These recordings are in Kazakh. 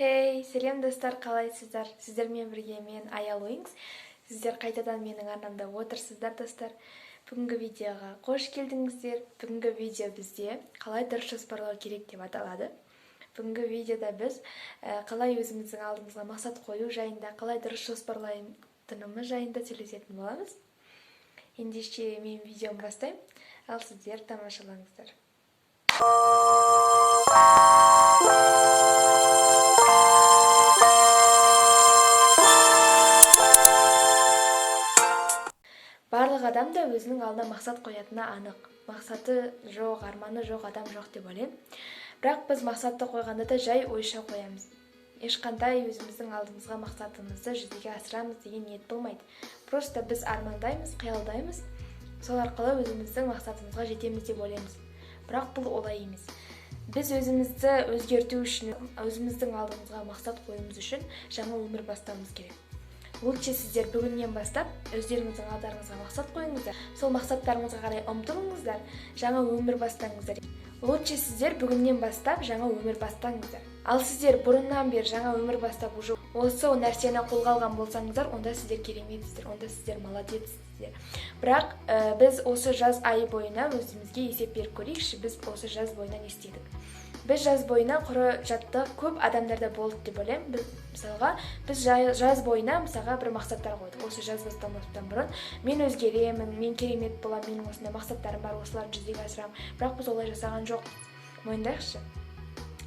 Хей, сәлем достар, қалайсыздар? Сіздермен бірге мен Аял Уинкс. Сіздер қайтадан менің арнамда отырсыздар, достар. Бүгінгі видеоға қош келдіңіздер. Бүгінгі видео бізде қалай дұрыс жоспарлау керек деп аталады. Бүгінгі видеода біз қалай өзіміздің алдымызға мақсат қою жайында, қалай дұрыс жоспарлайтынымыз жайында сөйлесетін боламыз. Ендеше мен видеомды бастаймын, ал сіздер тамашалаңыздар. Барлық адам да өзінің алдына мақсат қоятыны анық. Мақсаты жоқ, арманы жоқ адам жоқ деп ойлаймын. Бірақ біз мақсатты қойғанда да жай ойша қоямыз. Ешқандай өзіміздің алдымызға мақсатымызды жүзеге асырамыз деген ниет болмайды. Просто біз армандаймыз, қиялдаймыз. Сол арқылы өзіміздің мақсатымызға жетеміз деп ойлаймыз. Бірақ бұл олай емес. Біз өзімізді өзгерту үшін, өзіміздің алдымызға мақсат қоюымыз үшін жаңа өмір бастауымыз керек. Лучше сіздер бүгіннен бастап өздеріңіздің алдарыңызға мақсат қойыңыздар. Сол мақсаттарыңызға қарай ұмтылыңыздар, жаңа өмір бастаңыздар. Лучше сіздер бүгіннен бастап жаңа өмір бастаңыздар. Ал сіздер бұрыннан бері жаңа өмір бастап уже осы нәрсені қолға алған болсаңыздар, онда сіздер кереметсіздер, онда сіздер молодецсіздер. Бірақ біз осы жаз айы бойына өзімізге есеп беріп көрейікші, біз осы жаз бойына не істедік. Біз жаз бойына құры жаттық, көп адамдарда болды деп ойлаймын. Мысалға, біз жаз бойына мысалға бір мақсаттар қойдық. Осы жаз басталмастан бұрын мен өзгеремін, мен керемет боламын, менің осындай мақсаттарым бар, осыларды жүзеге асырамын. Бірақ біз олай жасаған жоқ. Мойындайықшы.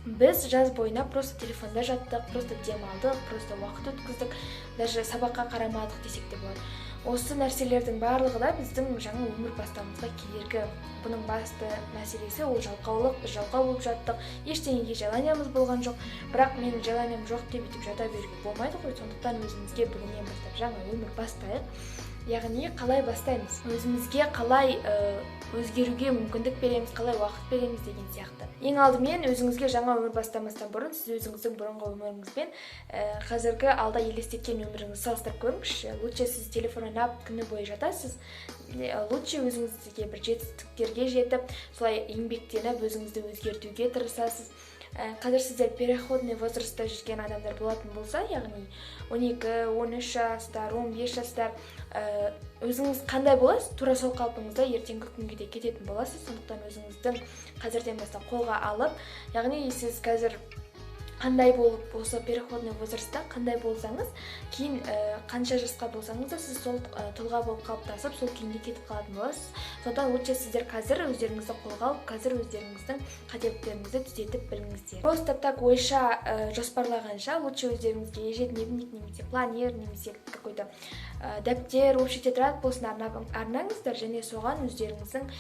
Біз жаз бойына просто телефонда жаттық, просто демалдық, просто уақыт өткіздік, даже сабаққа қарамадық десек те болады. Осы нәрселердің барлығы да біздің жаңа өмір бастауымызға кедергі. Бұның басты мәселесі ол жалқаулық. Біз жалқау болып жаттық, ештеңеге желаниямыз болған жоқ. Бірақ менің желаниям жоқ деп өйтіп жата беруге болмайды ғой. Сондықтан өзімізге бүгіннен бастап жаңа өмір бастайық. Яғни қалай бастаймыз? Өзімізге қалай өзгеруге мүмкіндік береміз, қалай уақыт береміз деген сияқты. Ең алдымен өзіңізге жаңа өмір бастамастан бұрын сіз өзіңіздің бұрынғы өміріңізбен қазіргі алда елестеткен өміріңізді салыстырып көріңізші. Лучше сіз телефон ойнап күні бойы жатасыз. Лучше өзіңізге бір жетістіктерге жетіп, солай еңбектеніп өзіңізді өзгертуге тырысасыз. Қазір сіздер переходный возрастта жүрген адамдар болатын болса, яғни 12, 13 жастар, 15 жастар, өзіңіз қандай боласыз? Тура сол қалпыңызда ертеңгі күнге де кететін боласыз. Сондықтан өзіңіздің қазірден бастап қолға алып, яғни сіз қазір қандай болып осы переходный возрастта қандай болсаңыз, кейін қанша жасқа болсаңыз да сіз сол тұлға болып қалыптасып, сол күйінде кетіп қалатын боласыз. Сондықтан лучше сіздер қазір өздеріңізді қолға алып, қазір өздеріңіздің қателіктеріңізді түзетіп біліңіздер. Просто так ойша жоспарлағанша лучше өздеріңізге ежедневник немесе планер немесе какой-то дәптер, общий тетрадь болсын арнаңыздар және соған өздеріңіздің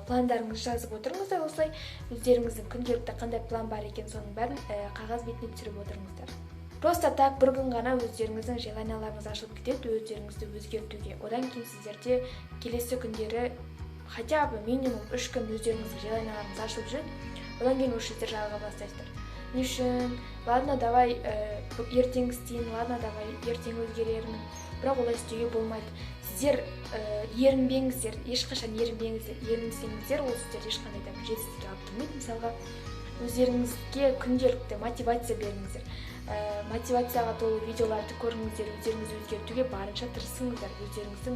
пландарыңызды жазып отырыңыздар. Осылай өздеріңіздің күнделікті қандай план бар екен соның бәрін қағаз бетіне түсіріп отырыңыздар. Просто так бір күн ғана өздеріңіздің желанияларыңыз ашылып кетеді, өздеріңізді өзгертуге. Одан кейін сіздерде келесі күндері хотя бы минимум 3 күн өздеріңіздің желанияларыңыз ашылып жүреді. Одан кейін уже сіздер жалға бастайсыздар. Не үшін? Ладно, давай ертең істейін, ладно, давай ертең өзгерермін. Бірақ олай істеуге болмайды. Сіздер ерінбеңіздер, ешқашан ерінсеңіздер, ол сіздер ешқандай да жетістікке алып келмейді. Мысалға, өздеріңізге күнделікті мотивация беріңіздер. Мотивацияға толы видеоларды көріңіздер, өздеріңізді өзгертуге барынша тырысыңыздар. Өздеріңіздің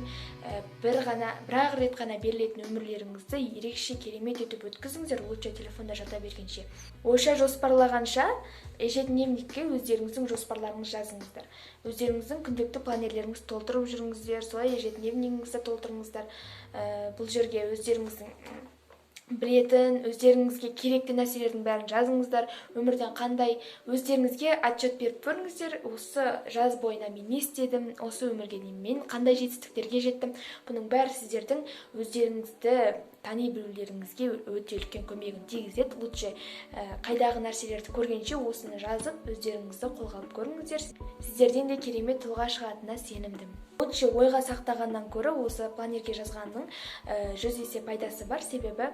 бір рет қана берілетін өмірлеріңізді ерекше керемет етіп өткізіңіздер, лучше телефонда жата бергенше. Ойша жоспарлағанша ежедневникке өздеріңіздің жоспарларыңызды жазыңыздар. Өздеріңіздің күнделікті планерлеріңізді толтырып жүріңіздер, солай ежедневнигіңізді толтырыңыздар. Бұл жерге өздеріңіздің білетін, өздеріңізге керекті нәрселердің бәрін жазыңыздар. Өмірден қандай өздеріңізге отчет беріп көріңіздер. Осы жаз бойына мен не істедім, осы өмірге дейін мен қандай жетістіктерге жеттім. Бұның бәрі сіздердің өздеріңізді тани білулеріңізге өте үлкен көмегін тигізеді. Лучше қайдағы нәрселерді көргенше осыны жазып, өздеріңізді қолға алып көріңіздер. Сіздерден де керемет тұлға шығатынына сенімдімін. Лучше ойға сақтағаннан көрі осы планерге жазғанның 100 есе пайдасы бар. Себебі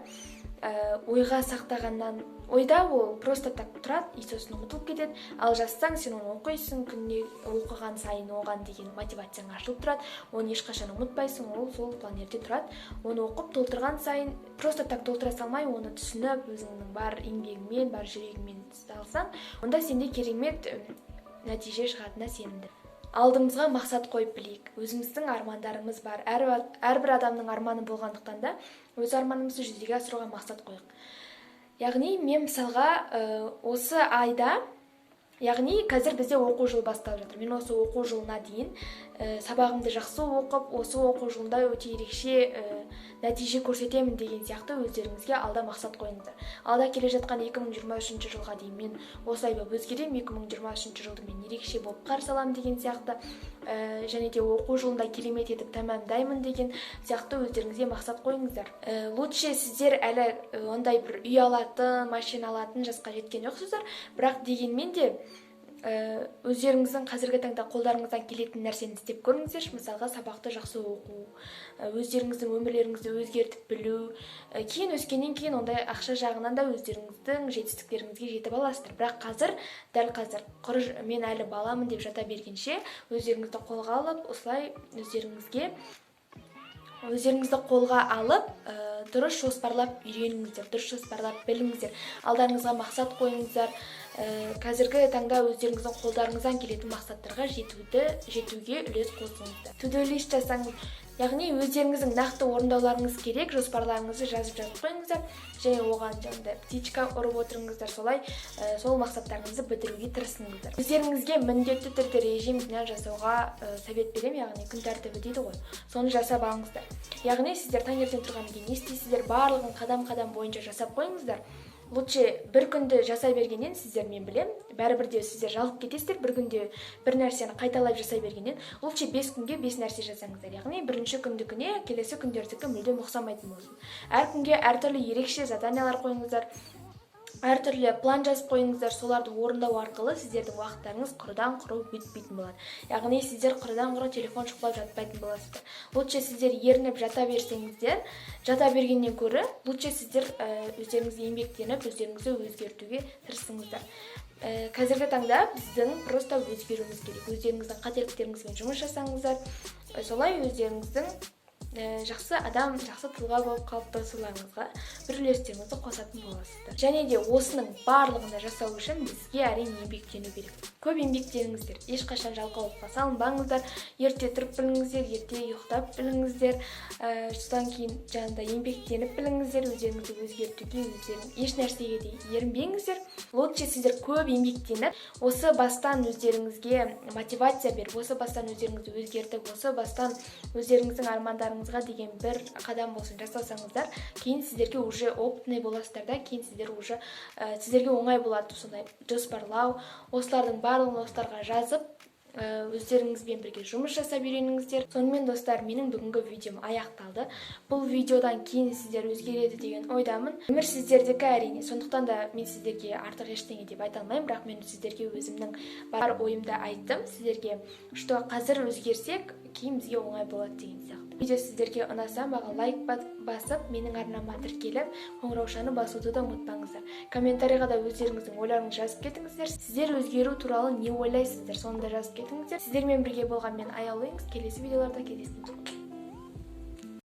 ойға сақтағаннан ойда ол просто так тұрады и сосын ұмытылып кетеді. Ал жазсаң сен оны оқисың, күнде оқыған сайын оған деген мотивацияң ашылып тұрады, оны ешқашан ұмытпайсың, ол сол планерде тұрады. Оны оқып толтырған сайын просто так толтыра салмай, оны түсініп өзіңнің бар еңбегіңмен, бар жүрегіңмен салсаң, онда сенде керемет нәтиже шығатынына сенімді. Алдымызға мақсат қойып білейік. Өзіміздің армандарымыз бар. Әрбір адамның арманы болғандықтан да өз арманымызды жүзеге асыруға мақсат қойық. Яғни мен мысалға осы айда, яғни қазір бізде оқу жылы басталып жатыр. Мен осы оқу жылына дейін сабағымды жақсы оқып, осы оқу жылында өте ерекше нәтиже көрсетемін деген сияқты өздеріңізге алда мақсат қойыңыздар. Алда келе жатқан 2023 жылға дейін мен осылай болып өзгеремін, 2023 жылды мен ерекше болып қарсы аламын деген сияқты, және де оқу жылында керемет етіп тәмамдаймын деген сияқты өздеріңізге мақсат қойыңыздар. Лучше сіздер әлі ондай бір үй алатын, машина алатын жасқа жеткен жоқсыздар, бірақ дегенмен де өздеріңіздің қазіргі таңда қолдарыңыздан келетін нәрсені істеп көріңіздер. Мысалға сабақты жақсы оқу, өздеріңіздің өмірлеріңізді өзгертіп білу, кейін өскеннен кейін ондай ақша жағынан да өздеріңіздің жетістіктеріңізге жетіп аласыздар. Бірақ қазір, дәл қазір, мен әлі баламын деп жата бергенше, өздеріңізді қолға алып, осылай өздеріңізді қолға алып, дұрыс жоспарлап үйреніңіздер, дұрыс жоспарлап біліңіздер, алдарыңызға мақсат қойыңыздар. Қазіргі таңда өздеріңіздің қолдарыңыздан келетін мақсаттарға жетуге үлес қосыңыздар. To-do list жасаңыз, яғни өздеріңіздің нақты орындауларыңыз керек, жоспарларыңызды жазып қойыңыздар, және оған жаңағыдай птичка ұрып отырыңыздар, солай сол мақсаттарыңызды бітіруге тырысыңыздар. Өздеріңізге міндетті түрде режим дня жасауға совет беремін, яғни күн тәртібі дейді ғой. Соны жасап алыңыздар. Яғни сіздер таңертең тұрғаннан кейін не істейсіздер, барлығын қадам-қадам бойынша жасап қойыңыздар. Лучше бір күнді жасай бергеннен, сіздер мен білем, бәрібір де сіздер жалып кетесіздер, бір күнде бір нәрсені қайталап жасай бергеннен, лучше 5 күнге 5 нәрсе жасаңыздар. Яғни бірінші күндікіне келесі күндердікі мүлдем ұқсамайтын болсын. Әр күнге әртүрлі ерекше заданиялар қойыңыздар, әртүрлі план жазып қойыңыздар, соларды орындау арқылы сіздердің уақыттарыңыз құрыдан құры өтпейтін болады. Яғни сіздер құрыдан құры телефон шұқылап жатпайтын боласыздар. Лучше сіздер ерініп жата берсеңіздер, жата бергеннен көрі, лучше сіздер өздеріңізге еңбектеніп, өздеріңізді өзгертуге тырысыңыздар. Қазіргі таңда біздің просто өзгеруіміз керек. Өздеріңіздің қателіктеріңізбен жұмыс жасаңыздар, солай өздеріңіздің жақсы адам, жақсы тұлға болып қалыптасуларыңызға бір үлестеріңізді қосатын боласыздар. Және де осының барлығында жасау үшін бізге әрине еңбектену керек. Көп еңбектеніңіздер, ешқашан жалқаулыққа салынбаңыздар, ерте тұрып біліңіздер, ерте ұйықтап біліңіздер, содан кейін жаңағыдай еңбектеніп біліңіздер, өздеріңізді өзгертуге, еш нәрсеге де ерінбеңіздер. Лучше сіздер көп еңбектеніп, осы бастан өздеріңізге мотивация беріп, осы бастан өздеріңізді өзгертіп, осы бастан өздеріңіздің армандарыңызға деген бір қадам болсын жасасаңыздар, кейін сіздерге уже опытный боласыздар да, кейін сіздер уже сіздерге оңай болады сондай жоспарлау, осылардың барлығын осыларға жазып, өздеріңізбен бірге жұмыс жасап үйреніңіздер. Сонымен достар, менің бүгінгі видеом аяқталды. Бұл видеодан кейін сіздер өзгереді деген ойдамын. Өмір сіздердікі әрине, сондықтан да мен сіздерге артық ештеңе деп айта алмаймын, бірақ мен сіздерге өзімнің бар ойымды айттым. Сіздерге, что қазір өзгерсек, кейін бізге оңай болады деген сияқты. Видео сіздерге ұнаса, маған лайк басып, менің арнама тіркеліп, қоңыраушаны басуды да ұмытпаңыздар. Комментарийға да өздеріңіздің ойларыңызды жазып кетіңіздер. Сіздер өзгеру туралы не ойлайсыздар, соны да жазып кетіңіздер. Сіздермен бірге болған мен Аяулыңыз. Келесі видеоларда кездескенше.